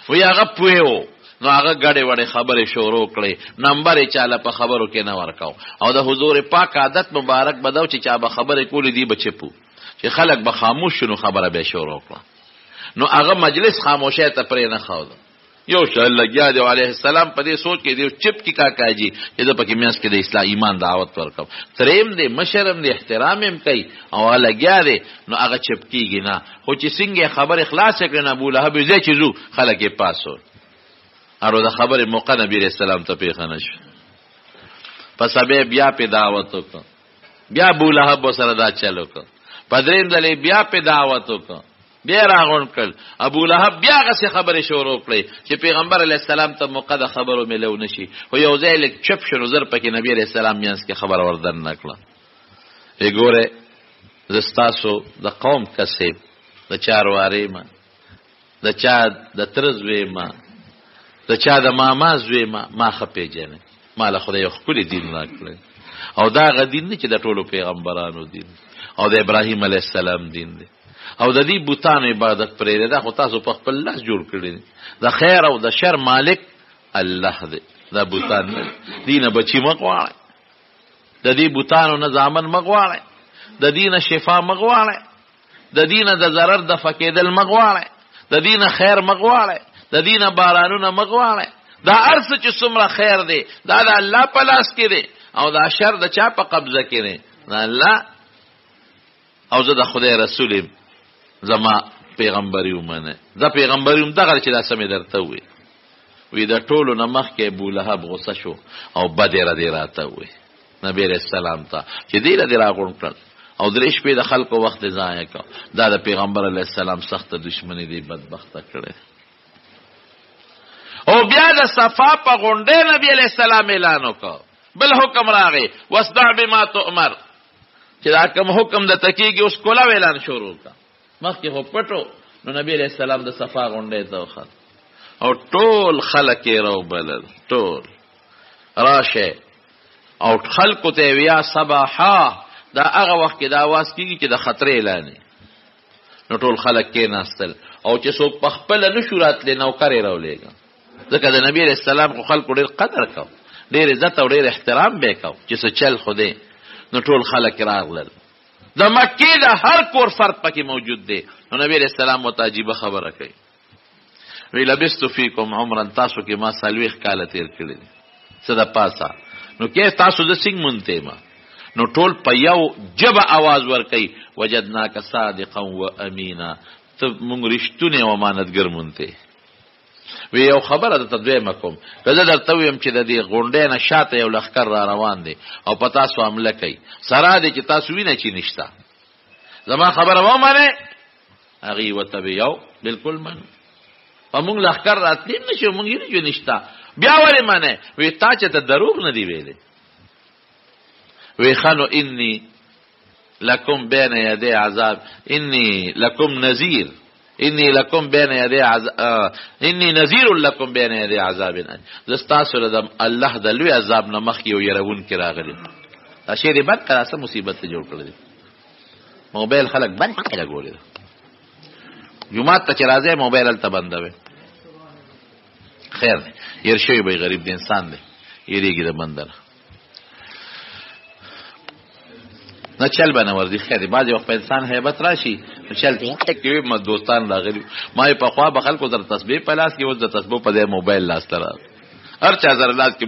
وی هغه پوهو نو هغه غړې وړې خبرې شروع کړې نمبر یې چاله په خبرو کې نه ورکاو او د حضور پاک عادت مبارک بداو چې چا به خبرې کولې دی بچپو چې خلک به خاموش شنو خبره به شروع کړه نو هغه مجلس خاموشه ته پرې نه خاوه یو شل لګیا دی علیه السلام په دې سوچ کې دی چپ کی کاکاجی چې د پکې میاس کې د اسلام ایمان دعوت ورکاو تریم دی مشرم دی احترام هم کوي او لګیا دی نو هغه چپ کیږي نه خو چې څنګه خبر اخلاص کړي ابو لهب زې چیزو خلک یې پاسو ارو د خبره موقع نبی رسول الله ته پیښنه شو پس بیا په دعوت وکړه بیا ابو لهب سره دا چلو کړ پدرین دلې بیا په دعوت وکړه بیا راغون کړ ابو لهب بیا غسه خبره شروع کړي چې پیغمبر علی السلام ته موقع د خبرو ملو نشي خو یو ځای لیک چپ شنو زر پکې نبی علی السلام میانس کې خبر وردن نکړه وګوره زستاسو د قوم کسب د چارواري ما د چا د ترزوي ما د چا د ماما زوی ما خپې جنه مال خدای خپل دین راکړي او دا غ دین چې د ټولو پیغمبرانو دین او د ابراهیم علی السلام دین دی او د دې بوتانو عبادت پرې ده خو تاسو په خپل لاس جوړ کړی د خیر او د شر مالک الله دی دا بوتان دینه بچی مغواړي د دې بوتانو نه ځامن مغواړي د دینه شفا مغواړي د دینه د ضرر د فکیدل مغواړي د دینه خیر مغواړي د دینه بارانونه مغواړي دا ارث چې څومره خیر دی دا د الله په لاس کې دی او دا شر د چا په قبضه کې دی دا الله او زه د خدای رسول زما پیغمبري ومنه دا پیغمبري هم دغه چې دا سمې درته وي د ټولو نمخ کې ابو لهب غصه شو او بدر دې راته وي نبی رسول الله ته چې دې دې راغون کړ او درې شپې د خلکو وخت ضایع کړ دا د پیغمبر علی السلام سخت دشمنی دی بدبخته کړي او بیا د صفا په غونډه نبی علیہ السلام اعلان وکړ بل حکم راغی واسدع بما تؤمر چې دا کوم حکم د تکیږي اوس کولا اعلان شروع کا مخکې هو پټو نو نبی علیہ السلام د صفا غونډه ته وخت او ټول خلک یې راو بلل ټول راشه او خلکو ته ویا صباحا دا هغه وخت کې دا आवाज کیږي چې د خطر اعلان نو ټول خلک کې ناستل او چې څوک په خپل نشو راتلی نوکر یې راولېږه ځکه د نبی علیه السلام خو خلکو ډېر قدر کو ډېر عزت او ډېر احترام به کو چې څه چل خو دی نو ټول خلک راغلل د مکې د هر کور فرد پکې موجود دی نو نبی علیه السلام ورته عجیبه خبره کوي وی لبست فیکم عمرا تاسو کې ما 40 کاله تیر کړي دي څه د پاسه نو کې تاسو د څنګه مونته ما نو ټول په یو جبه आवाज ور کوي وجدناک صادقا و امینا ته مونږ رښتونه او امانتګر مونته وی یو خبره د تدویم کوم کله درته ویم چې د دې غونډې نه شاته یو لخر را روان دی او په تاسو حمله کوي سره دې چې تاسو وینئ چې نشتا زما خبره و مانه هغه وته یو بالکل من موږ لخر راتلی نشو موږ یې نشتا بیا ولې مانه وی تا چې ته دروغ نه دی ویلې وی خانو انی لکم بین یدی عذاب انی لکم نذیر انی لکم بین یدی عذاب انی نذیر لکم بین یدی عذاب زستاسو لدم الله د لوی عذاب نه مخ یو يرون کې راغلی دا شی دې بد کړه سم مصیبت ته جوړ کړی موبایل خلک بند کړه ګولې جمعه ته چې راځي موبایل ته بندوي خیر ير شوی به غریب د انسان دی یریږي د بندر نه چل بنه ورزي خیر بعضی وخت انسان hebat راشي چل کې ما دوستان راغلي ما په خوا بخل کو در تسبیح پلاس کې وز د تسبیح په موبایل لاس تر هر چا زر لاس کې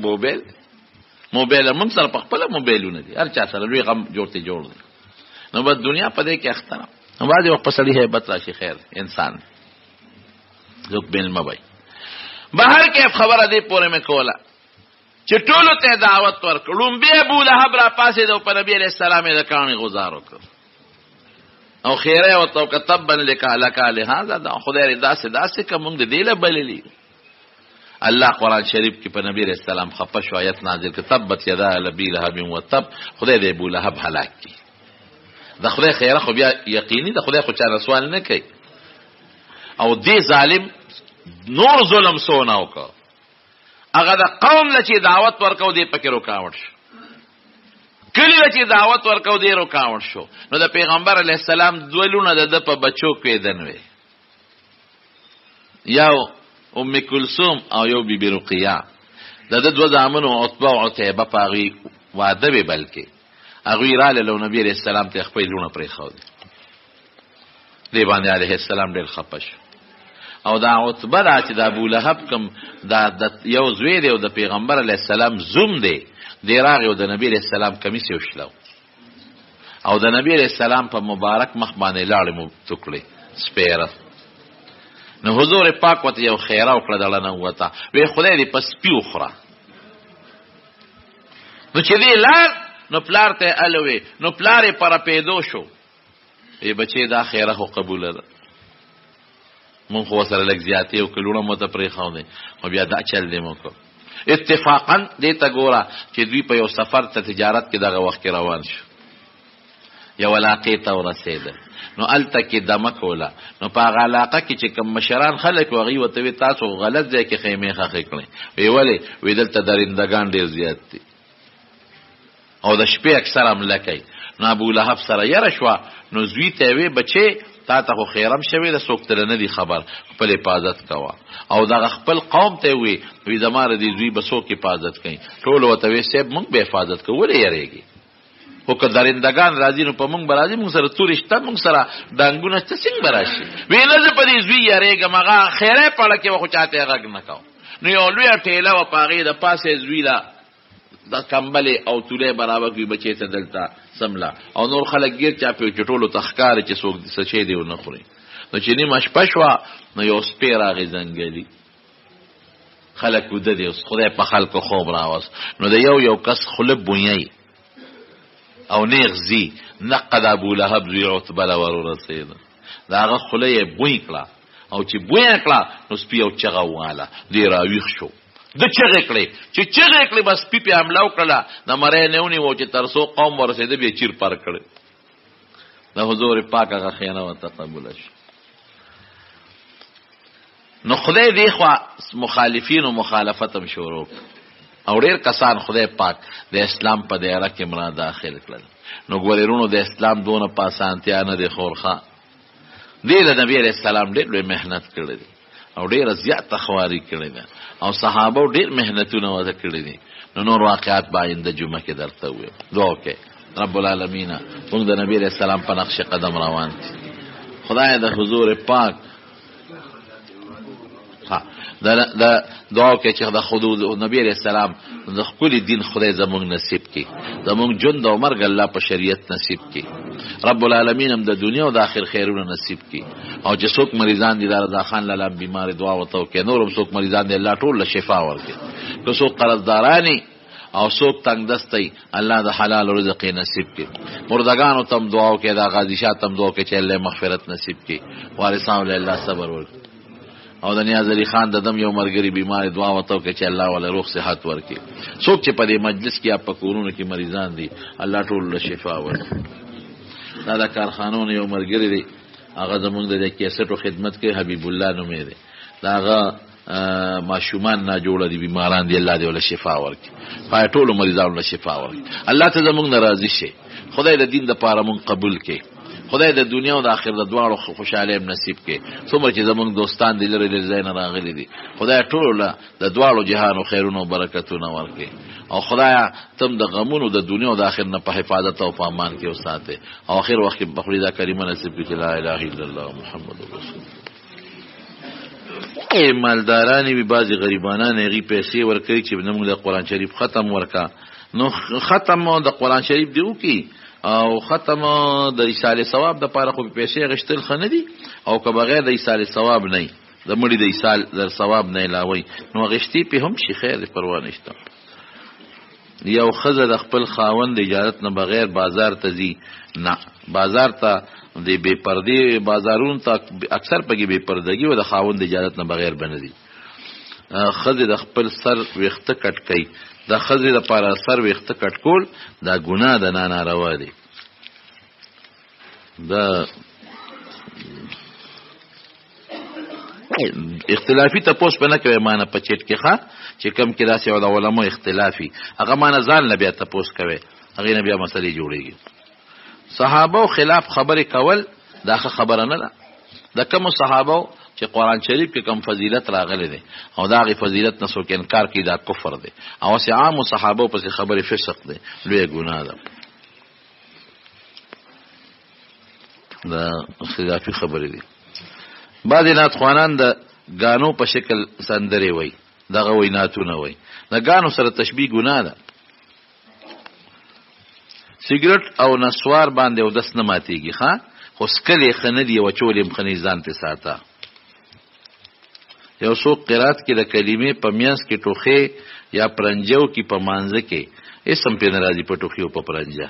موبایل موږ سره په خپل موبایلونه دي هر چا سره لوی غم جوړته جوړ دي نو بس دنیا په دې کې اختر نو بعضی وخت په سړي hebat راشي خیر انسان زوک بل مبای بهر کې خبره دې پوره مې کوله چې ټولو ته دعوت ورکړم به ابو لهب را پاسې د نبی علیہ السلام د کاني گزار وکړ او خیره او تو کتبن لک لهذا دا خدای رضا سے داسې کوم د دې له بللی الله قران شریف کې په نبی علیہ السلام خپش آیت نازل کړه تبت یدا ابي لهب وتب خدای دې ابو لهب هلاک کړي د خدای خیره خو بیا یقیني د خدای خو چا رسول نه کوي او دې ظالم نور ظلم سونه وکړه هغه د قوم لچې دعوت ورکاو دی پکې رکاوټ شو کلی لچې دعوت ورکاو دی رکاوټ شو نو د پیغمبر علی السلام دویلونه د په بچو کې دنوي یو ام کلثوم او یو بیبي رقیه د دوه زامنو عتبه او عتیبه پاغي واده به بلکې هغه رااله لو نبی علیہ السلام ته خپل لونه پرې خو دی باندې علیہ السلام ډېر خپش او دا عتبه دا چې د ابو لهب کوم دا یو زوی دی او د پیغمبر علی السلام زوم دی دی راغی او د نبی علیہ السلام کمیس یو شلو او د نبی علیہ السلام په مبارک مخ باندې لاړې مو ټوکړي سپیره نو حضور پاک وته یو خیره وکړه دلنه وته وی خدای دې پس پیو خره نو چې دی لار نو پلار ته الوي نو پلار پر پیدو شو ای بچي دا خیره خو قبول ده مون خو سره لګ زیاتې او کلونه مو ته پرې خاو دي او بیا دا چل دی مو کو اتفاقا دې تا ګورا چې دوی په یو سفر ته تجارت کې دغه وخت روان شو یو علاقې ته ورسېد نو الته کې دمه کوله نو په هغه علاقه کې چې کوم مشران خلک وغي وته تاسو غلط ځای کې خیمه خخې کړې وی ولې وی دلته درندگان ډېر زیات دي او د شپې اکثر ملکای نو ابو لهب سره یره شو نو زوی ته وی بچي تا ته خو خیرم شوی د سوکتل نه دی خبر خپل حفاظت کوا او دا خپل قوم ته وی زماره دی زوی بسو کې حفاظت کړي ټول وته وی سیب مونږ به حفاظت کوو لري یریږي خو که درندگان راځي نو په مونږ برازي مونږ سره تورشته مونږ سره دنګونه څنګه براشي ویل زه په دې زوی یریږم هغه خیره پړه کې وخت چاته غږ نه کاو نو یو لوی ټیله و پاغې د پاسه زوی لا د کمبل او توله برابر وي بچي ته دلتا سملا او نور خلک غیر چا په چټولو تخکار چې څوک سچې دی نه خوري نو چې نیمه شپه شو نو یو سپیره غزنګلی خلک ود دي خدای په خلکو خوب راوس نو د یو کس خلب بونیي او نیغزي نقد ابو لهب زوی عتبه لور رسید داغه خله بوی کړه او چې بوی کړه نو سپیو چغه واله دی راويخ شو د چغې کړې چې چغې کړې بس پیپی حمله وکړه د مړې نه ونی و چې ترسو قوم ورسېده به چیر پر کړ د حضور پاک هغه خیانه او تقبل شي نو خدای دی خو مخالفین او مخالفتم شروع او ډېر کسان خدای پاک د اسلام په دایره کې مرا داخل کړل نو ګورې رونو د اسلام دونه په اسانتیا نه دی خورخه. دې له نبي علیه السلام ډېر لوی محنت کړی دی او ډېره زیاته خواري کړې ده او صحابو ډېر محنتونه ورته کړي دي. نو نور واقعات به آینده جمعه کې درته ووایم. دعا وکړئ رب العالمین موږ د نبي علیه السلام په نقش قدم روان کړي. خدای د حضور پاک د دعا وکړئ چې د حضور نبي علیه السلام د ښکلي دین خدای زموږ نصیب کړي، زموږ ژوند او مرګ الله په شریعت نصیب کړي. رب العالمین هم د دنیا او د آخر خیرونه نصیب کړي. او چې څوک مریضان دي د رضا خان لالا بیمار دعا ورته وکړئ. نور هم څوک مریضان دي الله ټول له شفا ورکړي. که څوک قرضدارانی او څوک تنگ دستی الله د حلال رزق نصیب کړي. مردگانو تم دعا وکړئ، د غازی شاه تم دعا وکړئ چې الله مغفرت نصیب کړي. وارثانو له الله صبر ورکړي. او د نیاز علي خان د دم یو مرګري بیمار دعا ورته وکړئ چې الله ولا روغ صحت ورکړي. څوک چې په دې مجلس کې یا په کورونو کې مریضان دي الله ټول له شفا ورکړي. دا د کارخانو یو مرګري دی، هغه زمونږ د کیسټو خدمت کوي، حبیب الله نومې دی. دا هغه ماشومان ناجوړه دي، بیماران دي، الله دې ولا شفا ورکړي. پای ټولو مریضانو له شفا ورکړي. الله ته زمونږ نه راضي شي. خدای د دین دپاره مونږ قبول کړي. خدای د دنیا او د آخرت د دواړو خوشحالۍ نصیب کړي. څومره چې زمونږ دوستان دي لرې لرې ځای نه راغلي دي، خدای ټولو له د دواړو جهانو خیرونه او برکتونه ورکړي. او خدایا تم د غمونو د دنیا او د آخرت نه په حفاظت او په امان کې وساتې. او آخر وخت کې په خپل دا کلمه نصیب کړي چې لا اله الا الله محمد رسول الله. مالدارانی وي، بعضې غریبانان هغې پیسې ورکوي چې زموږ د قرآن شریف ختم ورکا. نو ختم د قرآن شریف دی وکړي او ختم د ایصال ثواب دپاره خو پیسې اخیستل ښه نه دي. او که بغیر د ایصال ثواب نه د مړي د ایصال د ثواب نه علاوه نو اخیستې پې هم شي، خیر پروا نشته. یو ښځه د خپل خاوند د اجازت نه بغیر بازار ته ځي، نه بازار ته د بې پردې بازارونو ته اکثر پکې بې پردګي او د خاوند د اجازت نه بغیر به نه ځي. ښځې د خپل سر ویښته کټ کوي. د ښځې دپاره سر ویښته کټ کول دا ګناه ده، نه ناروا دی. دا اختلافي تپوس به نه کوي مانه په چټ کې ښه چې کم کې داسې د علماء اختلافي هغه مانه ځان نه بیا تپوس کوي، هغې نه بیا مسلې جوړېږي. صحابو خلاف خبرې کول دا ښه خبره نه ده. د کومو صحابو چې قرآن شریف کې کم فضیلت راغلی دی او د هغې فضیلت نه څوک انکار کوي دا کفر دی. او هسې عامو صحابو پسې خبرې فسق دی، لویه ګناه ده. دا خلافي خبرې دي. بعضې نعتخوانان د ګانو په شکل سندرې وایي، دغه وایي نعتونه وایي. د ګانو سره تشبیه ګناه ده. سیګرټ او نسوار باندې اودس نه ماتېږي ښه، خو څکل یې ښه نه دي، وچول یې هم ښه نه دي، ځان ترې ساته. یو څوک قرات کې د کلمې په میانس کې ټوخې یا پرنجو کې په مانځه کې اسم پې نه راځي په ټوخي او په پرنجه